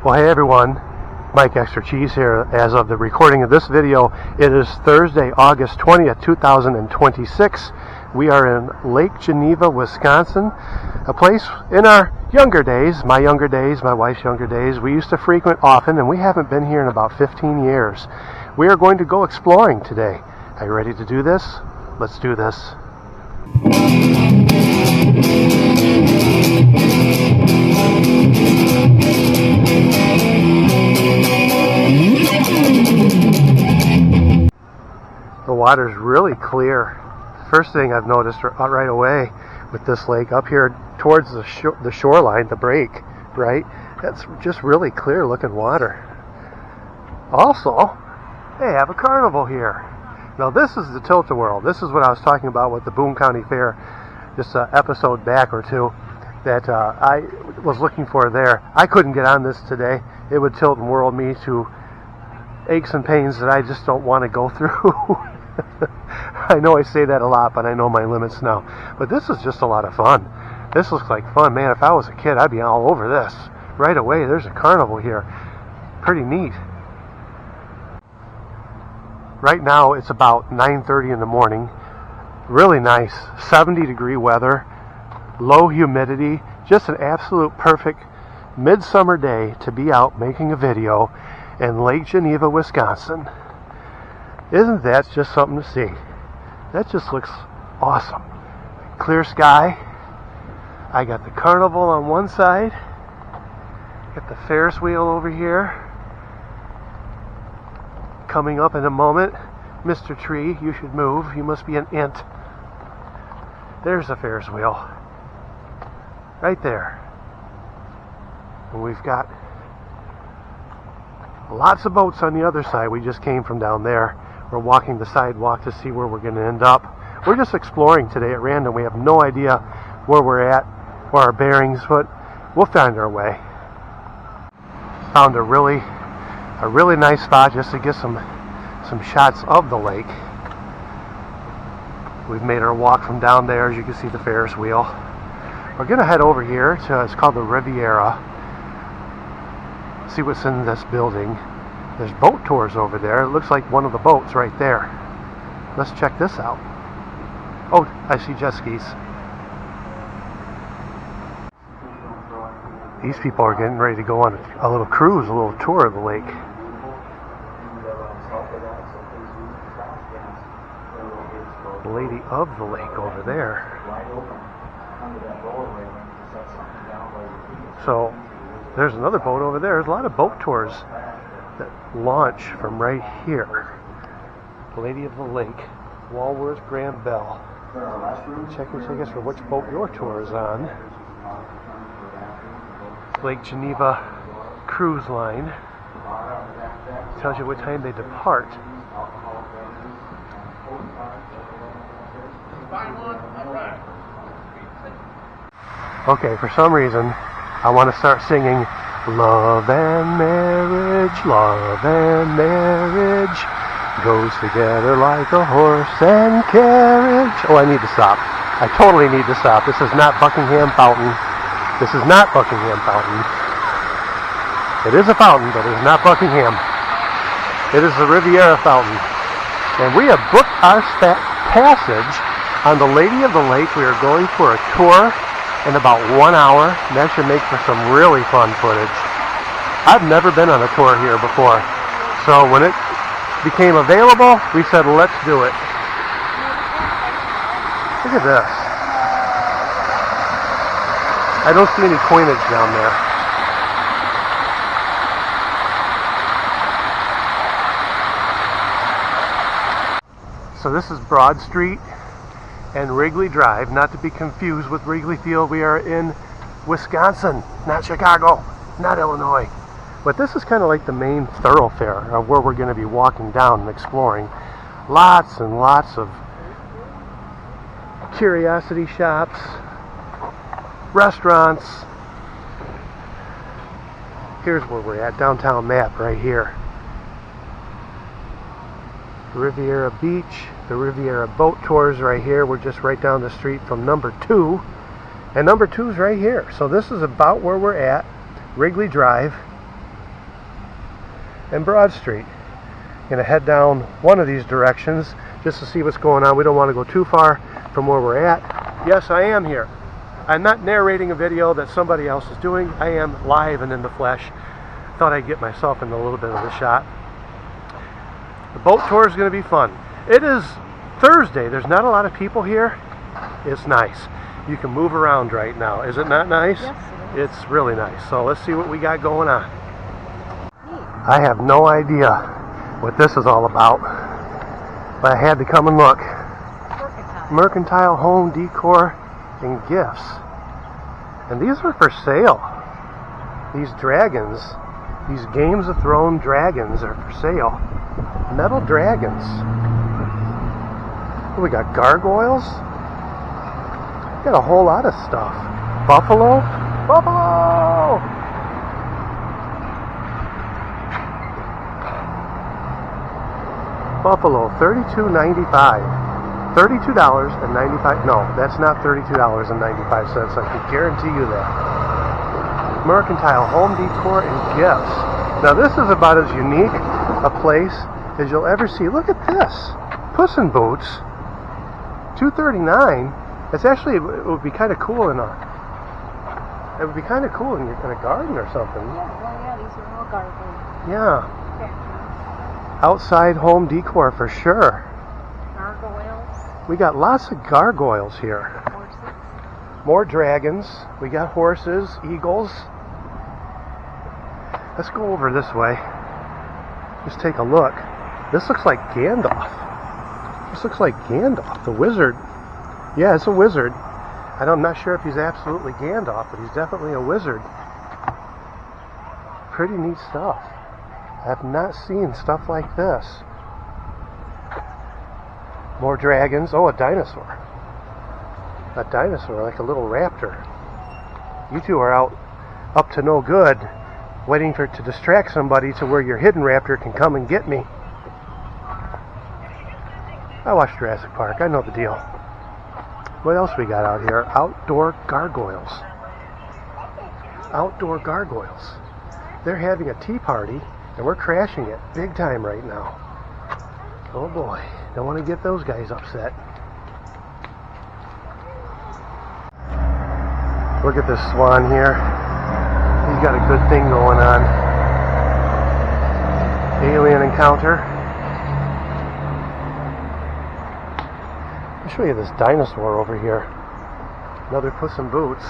Well, hey everyone, Mike Extra Cheese here. As of the recording of this video, it is Thursday, August 20th, 2026. We are in Lake Geneva, Wisconsin, a place in our younger days, my wife's younger days, we used to frequent often, and we haven't been here in about 15 years. We are going to go exploring today. Are you ready to do this? Let's do this. The water's really clear. First thing I've noticed right away with this lake up here towards the shoreline, the break, right? That's just really clear looking water. Also, they have a carnival here. Now this is the Tilt-A-Whirl. This is what I was talking about with the Boone County Fair, just an episode back or two that I was looking for there. I couldn't get on this today. It would tilt and whirl me to aches and pains that I just don't want to go through. I know I say that a lot, but I know my limits now. But this is just a lot of fun. This looks like fun. Man, if I was a kid, I'd be all over this. Right away, there's a carnival here. Pretty neat. Right now, it's about 9:30 in the morning. Really nice. 70-degree weather. Low humidity. Just an absolute perfect midsummer day to be out making a video in Lake Geneva, Wisconsin. Isn't that just something to see? That just looks awesome. Clear sky. I got the carnival on one side. Got the Ferris wheel over here. Coming up in a moment. Mr. Tree, you should move. You must be an int. There's the Ferris wheel. Right there. And we've got lots of boats on the other side. We just came from down there. We're walking the sidewalk to see where we're going to end up. We're just exploring today at random. We have no idea where we're at or our bearings, but we'll find our way. Found a really nice spot just to get some shots of the lake. We've made our walk from down there. As you can see, the Ferris wheel. We're going to head over here to, it's called the Riviera. See what's in this building. There's boat tours over there. It looks like one of the boats right there. Let's check this out. Oh, I see jet skis. These people are getting ready to go on a little cruise, a little tour of the lake. The lady of the lake over there. So, there's another boat over there. There's a lot of boat tours that launch from right here. Lady of the Lake, Walworth Grand Bell. Check your tickets for which boat your tour is on. Lake Geneva Cruise Line. Tells you what time they depart. Okay, for some reason, I want to start singing love and marriage goes together like a horse and carriage. Oh, I need to stop. I totally need to stop. This is not Buckingham Fountain. This is not Buckingham Fountain. It is a fountain, but it is not Buckingham. It is the Riviera Fountain. And we have booked our passage on the Lady of the Lake. We are going for a tour in about 1 hour. That should make for some really fun footage. I've never been on a tour here before. So when it became available, we said, let's do it. Look at this. I don't see any coinage down there. So this is Broad Street and Wrigley Drive, not to be confused with Wrigley Field. We are in Wisconsin, not Chicago, not Illinois. But this is kind of like the main thoroughfare of where we're going to be walking down and exploring. Lots and lots of curiosity shops, restaurants. Here's where we're at, downtown map right here. Riviera Beach, the Riviera boat tours right here. We're just right down the street from number 2. And number 2 is right here. So this is about where we're at, Wrigley Drive. and Broad Street. Gonna head down one of these directions just to see what's going on. We don't want to go too far from where we're at. Yes, I am here. I'm not narrating a video that somebody else is doing. I am live and in the flesh. Thought I'd get myself in a little bit of the shot. The boat tour is going to be fun. It is Thursday. There's not a lot of people here. It's nice. You can move around right now. Is it not nice? Yes, it is. It's really nice. So let's see what we got going on. I have no idea what this is all about, but I had to come and look. Mercantile home decor and gifts. And these are for sale. These dragons, these Games of Thrones dragons are for sale. Metal dragons. We got gargoyles. We got a whole lot of stuff. Buffalo. Buffalo! Buffalo, $32.95. $32.95. No, that's not $32.95. I can guarantee you that. Mercantile home decor and gifts. Now this is about as unique a place as you'll ever see. Look at this. Puss in Boots. $2.39. It's actually, it would be kind of cool in a. It would be kind of cool in a garden or something. Yeah, well, yeah, these are all gargoyles. Yeah. Outside home decor for sure. Gargoyles. We got lots of gargoyles here. Horses. More dragons. We got horses, eagles. Let's go over this way. Just take a look. This looks like Gandalf. This looks like Gandalf, the wizard. Yeah, it's a wizard. I'm not sure if he's absolutely Gandalf, but he's definitely a wizard. Pretty neat stuff. I have not seen stuff like this. More dragons. Oh, a dinosaur. A dinosaur, like a little raptor. You two are out up to no good, waiting to distract somebody to where your hidden raptor can come and get me. I watched Jurassic Park. I know the deal. What else we got out here? Outdoor gargoyles. Outdoor gargoyles. They're having a tea party, and we're crashing it big time right now. Oh boy, don't want to get those guys upset. Look at this swan here. He's got a good thing going on. Alien encounter. I'll show you this dinosaur over here. Another Puss in Boots.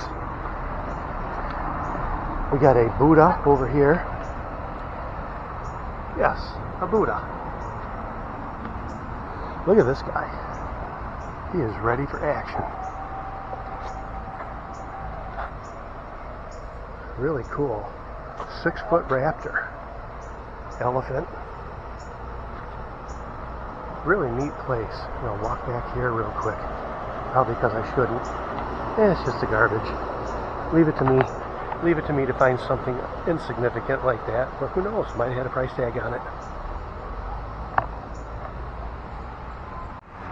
We got a Buddha over here. Yes, a Buddha. Look at this guy. He is ready for action. Really cool. 6-foot raptor. Elephant. Really neat place. I'm going to walk back here real quick. Probably because I shouldn't. It's just a garbage. Leave it to me. Leave it to me to find something insignificant like that. But who knows? Might have had a price tag on it.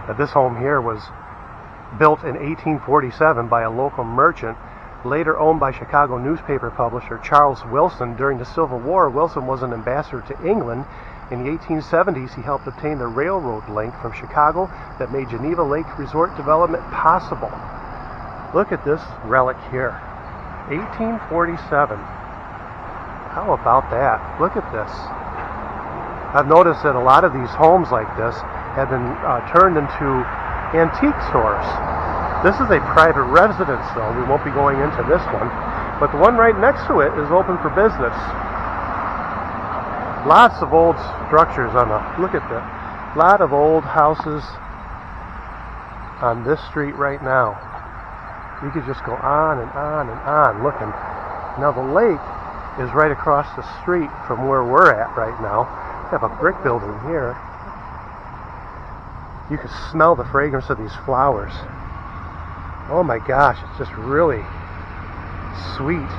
Now, this home here was built in 1847 by a local merchant, later owned by Chicago newspaper publisher Charles Wilson. During the Civil War, Wilson was an ambassador to England. In the 1870s, he helped obtain the railroad link from Chicago that made Geneva Lake Resort development possible. Look at this relic here. 1847. How about that? Look at this. I've noticed that a lot of these homes like this have been turned into antique stores. This is a private residence, though. We won't be going into this one. But the one right next to it is open for business. Lots of old structures on the, look at that. Lot of old houses on this street right now. You could just go on and on and on looking. Now the lake is right across the street from where we're at right now. We have a brick building here. You can smell the fragrance of these flowers. Oh my gosh, it's just really sweet.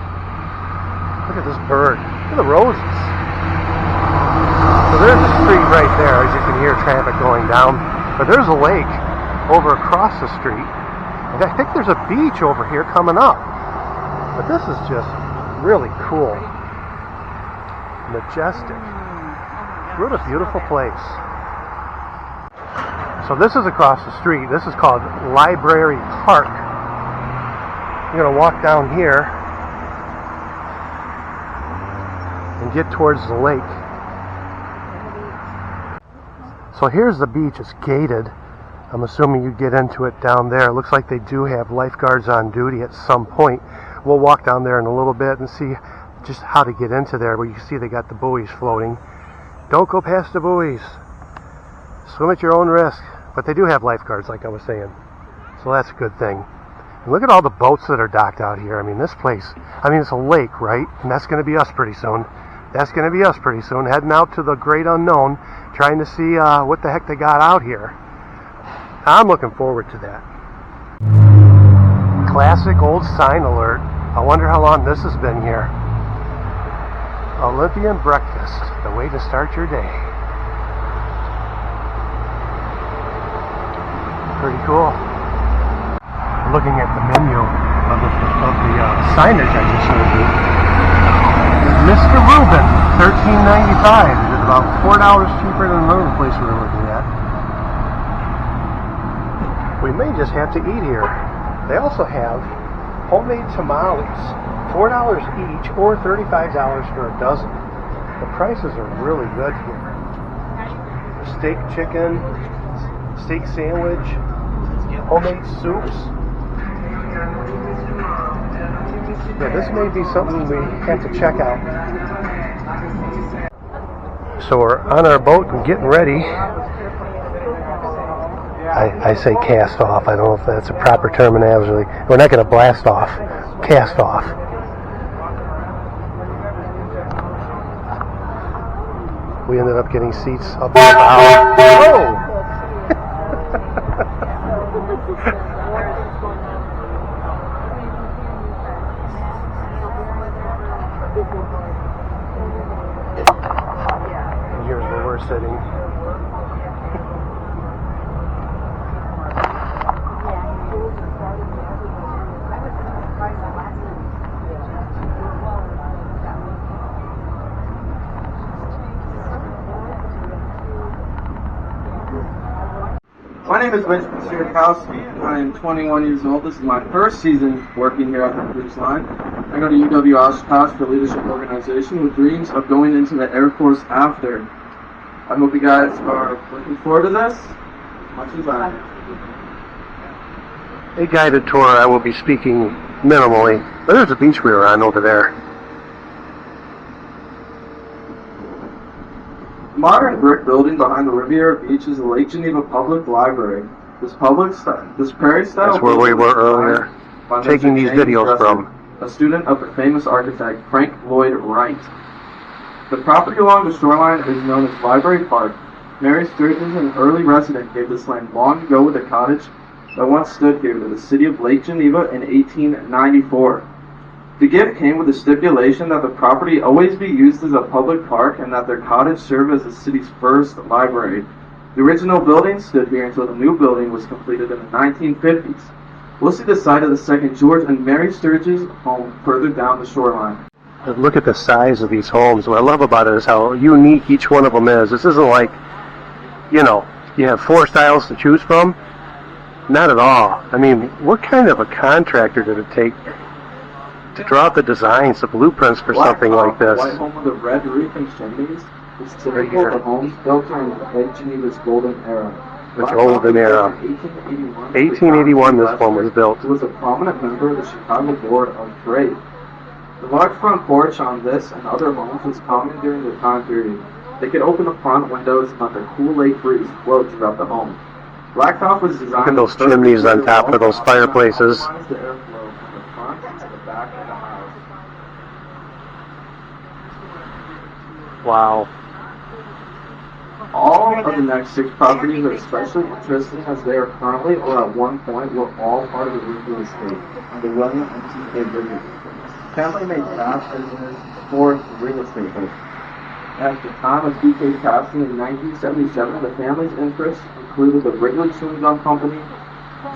Look at this bird. Look at the roses. So there's a street right there, as you can hear traffic going down. But there's a lake over across the street. And I think there's a beach over here coming up. But this is just really cool. Majestic. What a beautiful place. So this is across the street. This is called Library Park. You're going to walk down here and get towards the lake. So here's the beach. It's gated. I'm assuming you get into it down there. It looks like they do have lifeguards on duty at some point. We'll walk down there in a little bit and see just how to get into there. But you can see they got the buoys floating. Don't go past the buoys. Swim at your own risk. But they do have lifeguards, like I was saying. So that's a good thing. And look at all the boats that are docked out here. I mean, this place, it's a lake, right? And that's going to be us pretty soon. That's going to be us pretty soon. Heading out to the great unknown, trying to see what the heck they got out here. I'm looking forward to that. Classic old sign alert. I wonder how long this has been here. Olympian breakfast, the way to start your day. Pretty cool. Looking at the menu of the signage I just showed you. Mr. Rubin, $13.95. It's about $4 cheaper than another place we were looking at. We may just have to eat here. They also have homemade tamales, $4 each or $35 for a dozen. The prices are really good here. Steak chicken, steak sandwich, homemade soups. Yeah, this may be something we have to check out. So we're on our boat and getting ready. I say cast off. I don't know if that's a proper terminology. We're not going to blast off. Cast off. We ended up getting seats up in the bow. Oh! Here's where we're sitting. My name is Mitch Sierkowski. I am 21 years old. This is my first season working here at the cruise line. I go to UW Oshkosh for Leadership Organization with dreams of going into the Air Force after. I hope you guys are looking forward to this as much as I am. A guided tour, I will be speaking minimally. But there's a beach we were on over there. The modern brick building behind the Riviera beach is the Lake Geneva Public Library. This prairie style. That's where we were earlier, taking these videos from. A student of the famous architect Frank Lloyd Wright. The property along the shoreline is known as Library Park. Mary Sturgis, an early resident, gave this land long ago with a cottage that once stood here to the city of Lake Geneva in 1894. The gift came with a stipulation that the property always be used as a public park and that their cottage serve as the city's first library. The original building stood here until the new building was completed in the 1950s. We'll see the site of the second George and Mary Sturgis home further down the shoreline. Look at the size of these homes. What I love about it is how unique each one of them is. This isn't like, you have 4 styles to choose from. Not at all. I mean, what kind of a contractor did it take to draw up the designs, the blueprints for something like this? White home with the red roof and chimneys is typical of homes built during Lake Geneva's golden era. The golden era. 1881 this one was built. He was a prominent member of the Chicago Board of Trade. The large front porch on this and other homes was common during the time period. They could open the front windows and let the cool lake breeze float throughout the home. Blacktop was designed. Look at those chimneys on top of those fireplaces. Wow. All of the next 6 properties are especially interesting as they are currently, or at one point, were all part of the Wrigley estate under William and T.K. Wrigley. Family made cash business for real estate. At the time of T.K.'s passing in 1977, the family's interests included the Wrigley Chewing Gum Company,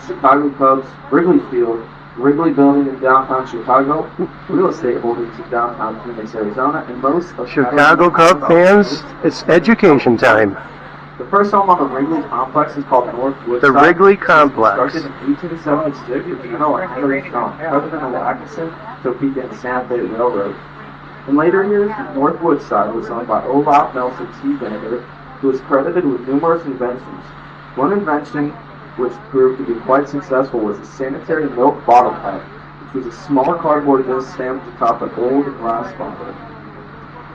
Chicago Cubs, Wrigley Field, Wrigley building in downtown Chicago, real estate holdings in downtown Phoenix, Arizona, and most of Chicago Cub fans, it's education time. The first home on the Wrigley complex is called North Woodside. The Wrigley complex. Constructed in 1876 with General Henry Strong, president of the Atkinson, Topeka, and Santa Fe Railroad. In later years, North Woodside was owned by Olaf Nelson T. Vander, who is credited with numerous inventions. One invention, which proved to be quite successful, was the sanitary milk bottle pipe, which was a small cardboard disc stamped atop an old glass bottle.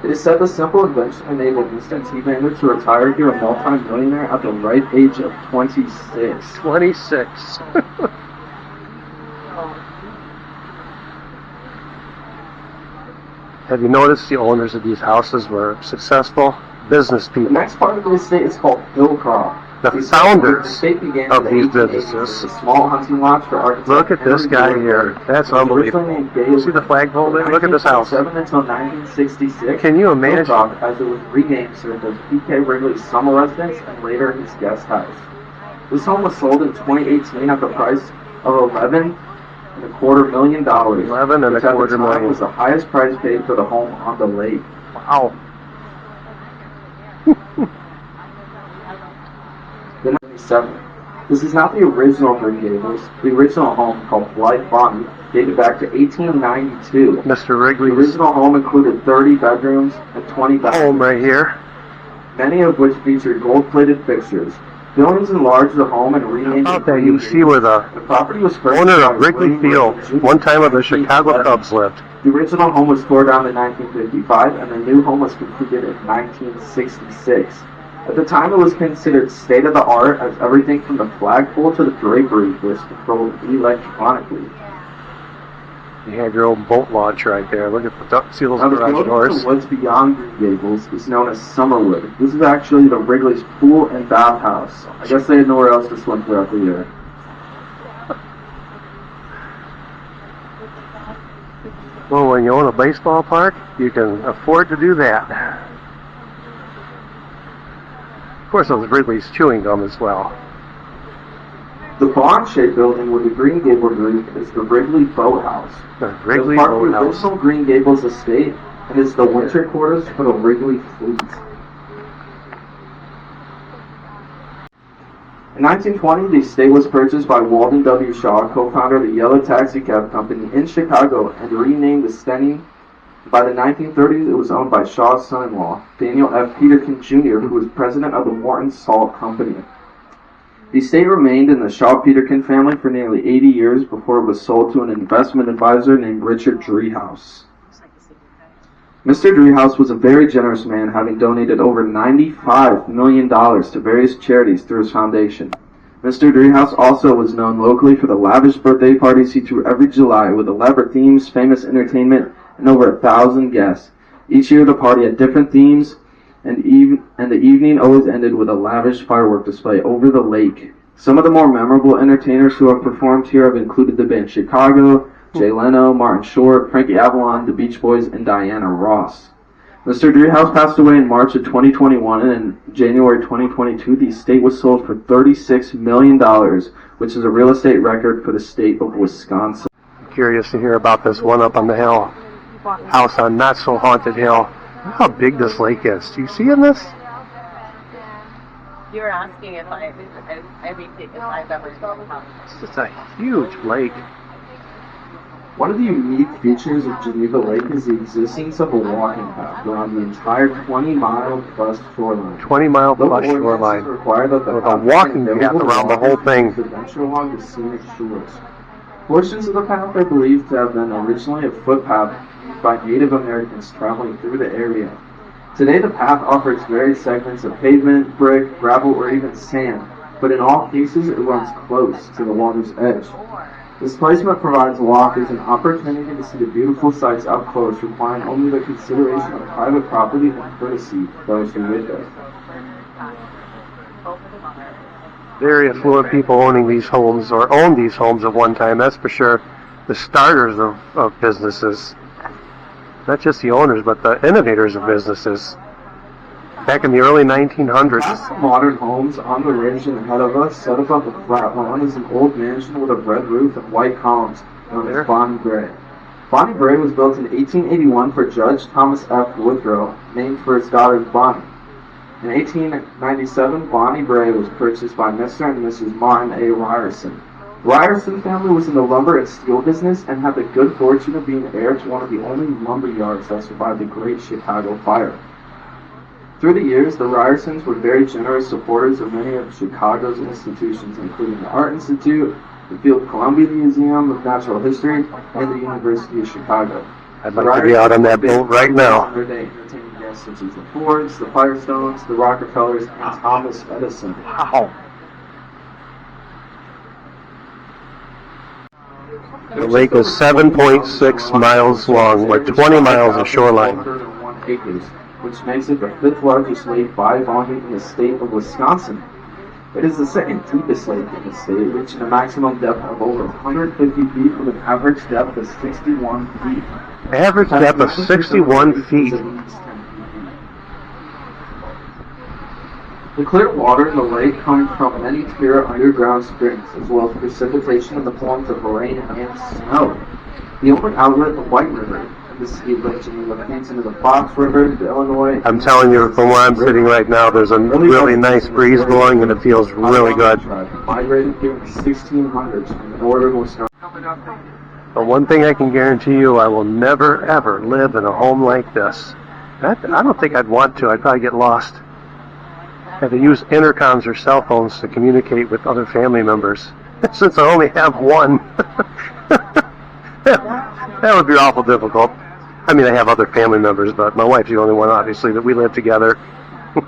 It is said the simple invention enabled Mr. T. Vander to retire here a multi-millionaire at the ripe age of 26. 26. Have you noticed the owners of these houses were successful business The people? next part of the estate is called Hillcrop. The founders of these businesses. A small hunting lodge for architect. Look at this guy here. That's unbelievable. See the flagpole there? Look at this house. 1927 until 1966. Can you imagine? Hilltop, as it was renamed, served as P.K. Wrigley's summer residence and later his guest house. This home was sold in 2018 at the price of $11.25 million. $11.25 which at the time million. was the highest price paid for the home on the lake. Wow. The 97. This is not the original Green Gables. The original home, called Blythe Bonnie, dated back to 1892. Mr. The Wrigley's original home included 30 bedrooms and 20 home bathrooms, right here. many of which featured gold-plated fixtures. Buildings enlarged the home and renamed Out it there Green you see where the The property was first owner by of Wrigley William Field, Wrigley, one time of the 1811. Chicago Cubs lived. The original home was torn down in 1955, and the new home was completed in 1966. At the time, it was considered state-of-the-art, as everything from the flagpole to the drapery was controlled electronically. You have your old boat launch right there. Look at the, see those Now, the garage building doors? to what's beyond Green Gables is known as Summerwood. This is actually the Wrigley's pool and bathhouse. I guess they had nowhere else to swim throughout the year. Well, when you own a baseball park, you can afford to do that. Of course, those Wrigley's chewing gum as well. The barn-shaped building with the Green Gable roof is the Wrigley Boathouse. The It Wrigley was part of the Boathouse. original Green Gables estate and is the winter quarters for the Wrigley fleet. In 1920, the estate was purchased by Walden W. Shaw, co-founder of the Yellow Taxi Cab Company in Chicago, and renamed the Stenning. By the 1930s, it was owned by Shaw's son-in-law, Daniel F. Peterkin Jr., who was president of the Morton Salt Company. The estate remained in the Shaw-Peterkin family for nearly 80 years before it was sold to an investment advisor named Richard Driehaus. Mr. Driehaus was a very generous man, having donated over $95 million to various charities through his foundation. Mr. Driehaus also was known locally for the lavish birthday parties he threw every July with elaborate themes, famous entertainment, and over 1,000 guests. Each year the party had different themes, and the evening always ended with a lavish firework display over the lake. Some of the more memorable entertainers who have performed here have included the band Chicago, Jay Leno, Martin Short, Frankie Avalon, the Beach Boys, and Diana Ross. Mr. Driehaus passed away in March of 2021, and in January 2022, the estate was sold for $36 million, which is a real estate record for the state of Wisconsin. I'm curious to hear about this one up on the hill. House on Not So Haunted Hill. Look how big this lake is. Do you see in this? You're asking if I've ever seen a house. It's just a huge lake. One of the unique features of Geneva Lake is the existence of a walking path around the entire 20-mile plus shoreline. 20-mile Local plus ordinances shoreline. require that the With a path walking be path available around the whole thing. to venture along the scenic shores. Portions of the path are believed to have been originally a footpath by Native Americans traveling through the area. Today the path offers various segments of pavement, brick, gravel, or even sand, but in all cases it runs close to the water's edge. This placement provides walkers an opportunity to see the beautiful sights up close, requiring only the consideration of private property and courtesy to those who live there. Very affluent people owning these homes, or owned these homes at one time, that's for sure. The starters of businesses. Not just the owners, but the innovators of businesses. Back in the early 1900s. Past the modern homes on the ridge and ahead of us, set above the flat lawn, is an old mansion with a red roof and white columns. known as Bonnie Brae. Bonnie Brae was built in 1881 for Judge Thomas F. Woodrow, named for his daughter Bonnie. In 1897, Bonnie Brae was purchased by Mr. and Mrs. Martin A. Ryerson. The Ryerson family was in the lumber and steel business and had the good fortune of being heir to one of the only lumber yards that survived the Great Chicago Fire. Through the years, the Ryersons were very generous supporters of many of Chicago's institutions, including the Art Institute, the Field Columbia Museum of Natural History, and the University of Chicago. I'd like to be out on that boat right now. They entertained guests such as the Fords, the Firestones, the Rockefellers, and Thomas Edison. Wow. The lake is 7.6 miles long with 20 miles of shoreline. Acres, which makes it the fifth largest lake by volume in the state of Wisconsin. It is the second deepest lake in the state, reaching a maximum depth of over 150 feet with an average depth of 61 feet. Average depth of 61 feet. The clear water in the lake comes from many pure underground springs, as well as precipitation in the forms of rain and snow. The only outlet, the White River, the ski Lake Geneva feeds into the Fox River, the Illinois. I'm telling you, from where I'm sitting right now, there's a really nice breeze blowing and it feels really good. Migrated here in the 1600s from northern Wisconsin. But one thing I can guarantee you, I will never ever live in a home like this. I don't think I'd want to. I'd probably get lost. I have to use intercoms or cell phones to communicate with other family members, since I only have one. That would be awful difficult. I mean, I have other family members, but my wife's the only one, obviously, that we live together. Look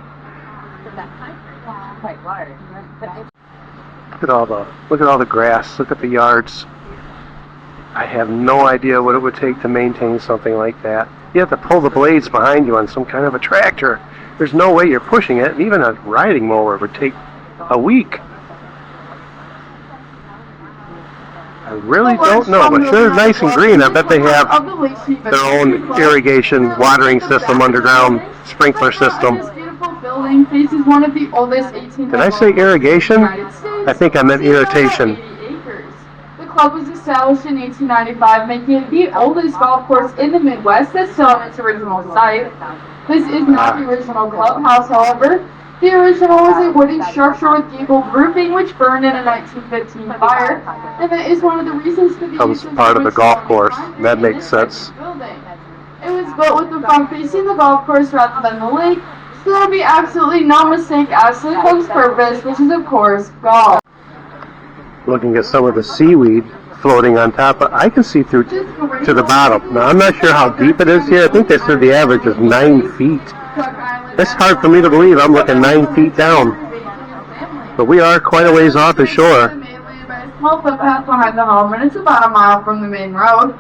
at all the grass. Look at the yards. I have no idea what it would take to maintain something like that. You have to pull the blades behind you on some kind of a tractor. There's no way you're pushing it. Even a riding mower would take a week. I really don't know, but sure, nice and green. I bet they have their own irrigation watering system, underground sprinkler system. This beautiful building faces one of the oldest 18th. Did I say irrigation? I think I meant irritation. The club was established in 1895, making it the oldest golf course in the Midwest that's still on its original site. This is not the original clubhouse, however. The original was a wooden structure with gabled roofing, which burned in a 1915 fire, and that is one of the reasons for the Becomes part of the golf course. That makes sense. It was built with the front facing the golf course rather than the lake, so there will be absolutely no mistake as to the club's purpose, which is of course golf. Looking at some of the seaweed floating on top, but I can see through to the bottom. Now, I'm not sure how deep it is here. I think they said the average is 9 feet. It's hard for me to believe I'm looking 9 feet down. But we are quite a ways off the shore. Small footpath behind the home, and it's about a mile from the main road.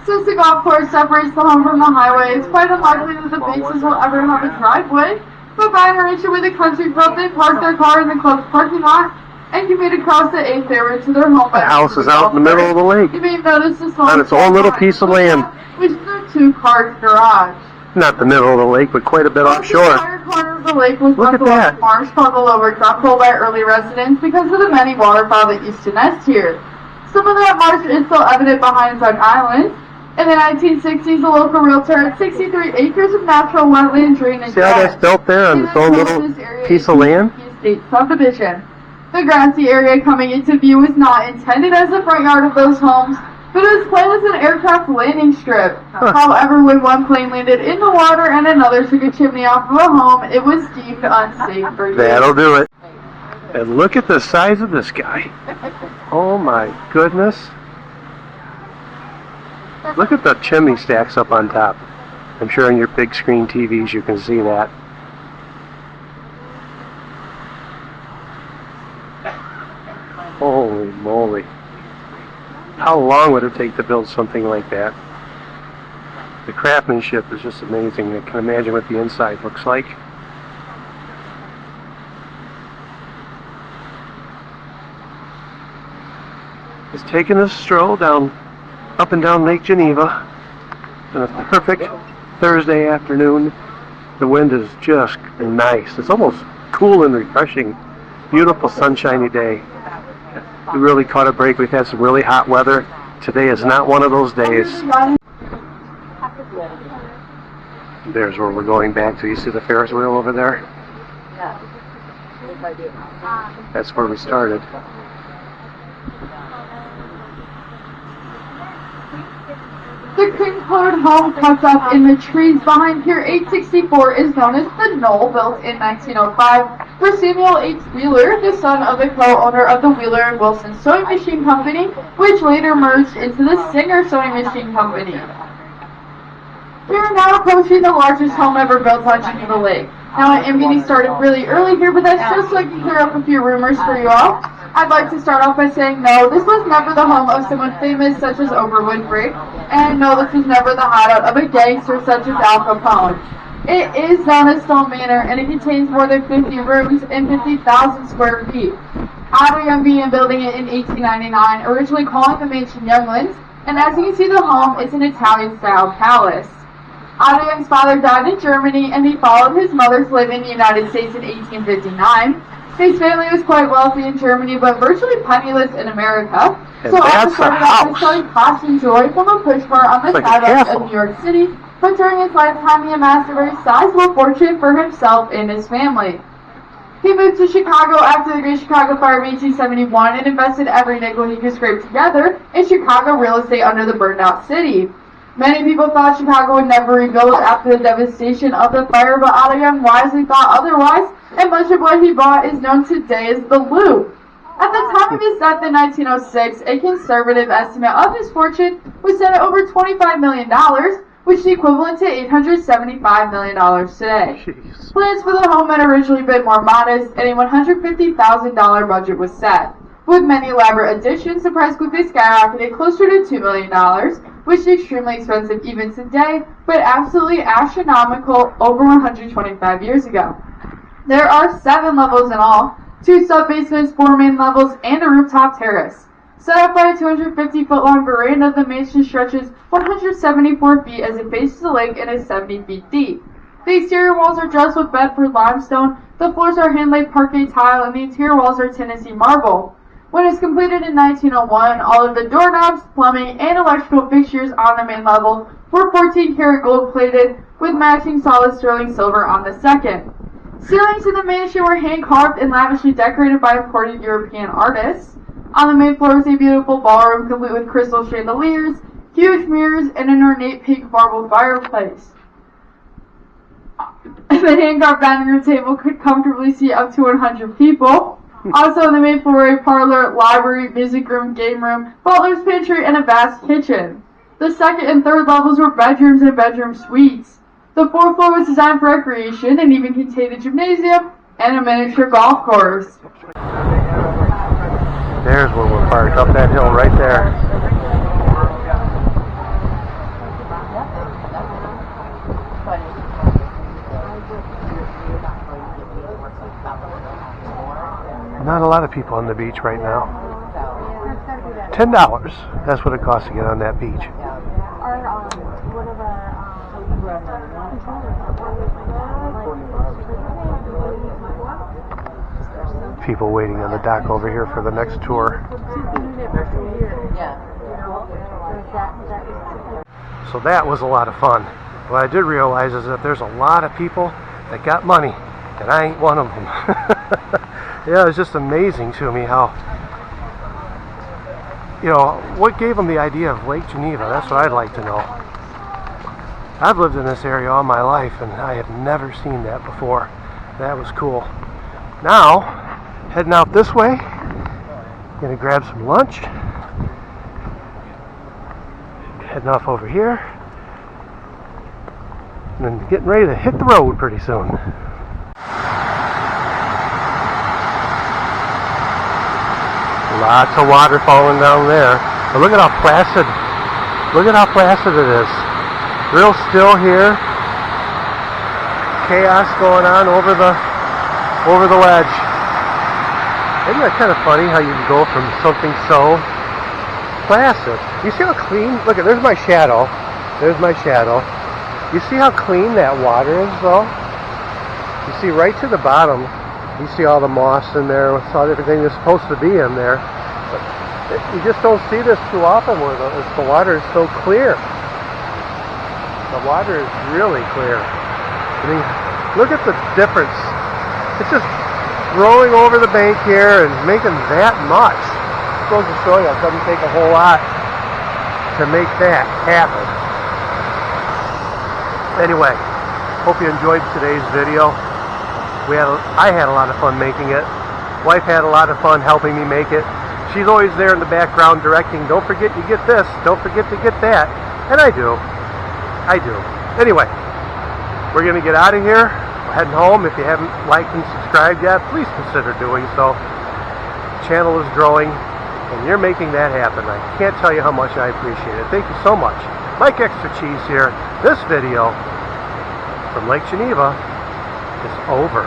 Since the golf course separates the home from the highway, it's quite unlikely that the bases will ever have a driveway. But by an arrangement with the country club, they park their car in the club's parking lot and commute across the 8th area to their home. The house is out in the middle of the lake. You may notice the small on its own little piece of land. which is a 2-car garage. Not the middle of the lake, but quite a bit offshore. The entire corner of the lake was Look at once that. a marsh puddle over truckle by early residents because of the many waterfowl that used to nest here. Some of that marsh is still evident behind Duck Island. In the 1960s, the local realtor had 63 acres of natural wetland drainage. See how that's built there on its own little piece of land? State subdivision. The grassy area coming into view is not intended as the front yard of those homes, but is planned as an aircraft landing strip. However, when one plane landed in the water and another took a chimney off of a home, it was deemed unsafe for use. That'll do it. And look at the size of this guy. Oh my goodness. Look at the chimney stacks up on top. I'm sure on your big screen TVs you can see that. Holy moly. How long would it take to build something like that? The craftsmanship is just amazing. I can imagine what the inside looks like. It's taking a stroll up and down Lake Geneva on a perfect Thursday afternoon. The wind is just nice. It's almost cool and refreshing. Beautiful sunshiny day. We really caught a break. We've had some really hot weather. Today is not one of those days. There's where we're going back to. You see the Ferris wheel over there? That's where we started. The cream-colored home tucked up in the trees behind Pier 864 is known as the Knoll, built in 1905 for Samuel H. Wheeler, the son of the co-owner of the Wheeler and Wilson Sewing Machine Company, which later merged into the Singer Sewing Machine Company. We are now approaching the largest home ever built on Geneva Lake. Now I am getting started really early here, but that's just so I can clear up a few rumors for you all. I'd like to start off by saying no, this was never the home of someone famous such as Oprah Winfrey, and no, this was never the hideout of a gangster such as Al Capone. It is known as Stone Manor, and it contains more than 50 rooms and 50,000 square feet. Otto Young began building it in 1899, originally calling the mansion Younglands, and as you can see the home, it's an Italian-style palace. Otto Young's father died in Germany, and he followed his mother to live in the United States in 1859. His family was quite wealthy in Germany, but virtually penniless in America. And So Otto that's started the off by house. selling pasta and joy from a push cart on the It's like a sidewalks of castle. New York City, but during his lifetime he amassed a very sizable fortune for himself and his family. He moved to Chicago after the Great Chicago Fire of 1871 and invested every nickel he could scrape together in Chicago real estate under the burned-out city. Many people thought Chicago would never rebuild after the devastation of the fire, but Otto Young wisely thought otherwise, and much of what he bought is known today as the Loop. At the time of his death in 1906, a conservative estimate of his fortune was set at over $25 million, which is equivalent to $875 million today. Jeez. Plans for the home had originally been more modest, and a $150,000 budget was set. With many elaborate additions, the price quickly skyrocketed closer to $2 million, which is extremely expensive even today, but absolutely astronomical over 125 years ago. There are 7 levels in all, 2 sub-basements, 4 main levels, and a rooftop terrace. Set up by a 250-foot-long veranda, the mansion stretches 174 feet as it faces the lake and is 70 feet deep. The exterior walls are dressed with Bedford limestone, the floors are hand-laid parquet tile, and the interior walls are Tennessee marble. When it was completed in 1901, all of the doorknobs, plumbing, and electrical fixtures on the main level were 14-karat gold-plated with matching solid sterling silver on the second. Ceilings in the mansion were hand-carved and lavishly decorated by imported European artists. On the main floor is a beautiful ballroom complete with crystal chandeliers, huge mirrors, and an ornate pink marble fireplace. The hand-carved dining room table could comfortably seat up to 100 people. Also on the main floor, a parlor, library, music room, game room, butler's pantry, and a vast kitchen. The second and third levels were bedrooms and bedroom suites. The fourth floor was designed for recreation and even contained a gymnasium and a miniature golf course. There's where we're parked, up that hill right there. Not a lot of people on the beach right now. $10. That's what it costs to get on that beach. People waiting on the dock over here for the next tour. So that was a lot of fun. What I did realize is that there's a lot of people that got money, and I ain't one of them. Yeah, it was just amazing to me how, what gave them the idea of Lake Geneva? That's what I'd like to know. I've lived in this area all my life, and I have never seen that before. That was cool. Now, heading out this way, gonna grab some lunch. Heading off over here, and then getting ready to hit the road pretty soon. Lots of water falling down there. But look at how placid. Look at how placid it is. Real still here. Chaos going on over the ledge. Isn't that kind of funny how you can go from something so placid? You see how clean? Look at, there's my shadow. There's my shadow. You see how clean that water is though? You see right to the bottom. You see all the moss in there with all everything that's supposed to be in there. But You just don't see this too often where the water is so clear. The water is really clear. I mean, look at the difference. It's just rolling over the bank here and making that much. It goes to show you it doesn't take a whole lot to make that happen. Anyway, hope you enjoyed today's video. I had a lot of fun making it. Wife had a lot of fun helping me make it. She's always there in the background directing, don't forget you get this, don't forget to get that. And I do. Anyway, we're going to get out of here. We're heading home. If you haven't liked and subscribed yet, please consider doing so. The channel is growing, and you're making that happen. I can't tell you how much I appreciate it. Thank you so much. Mike Extra Cheese here. This video from Lake Geneva is over.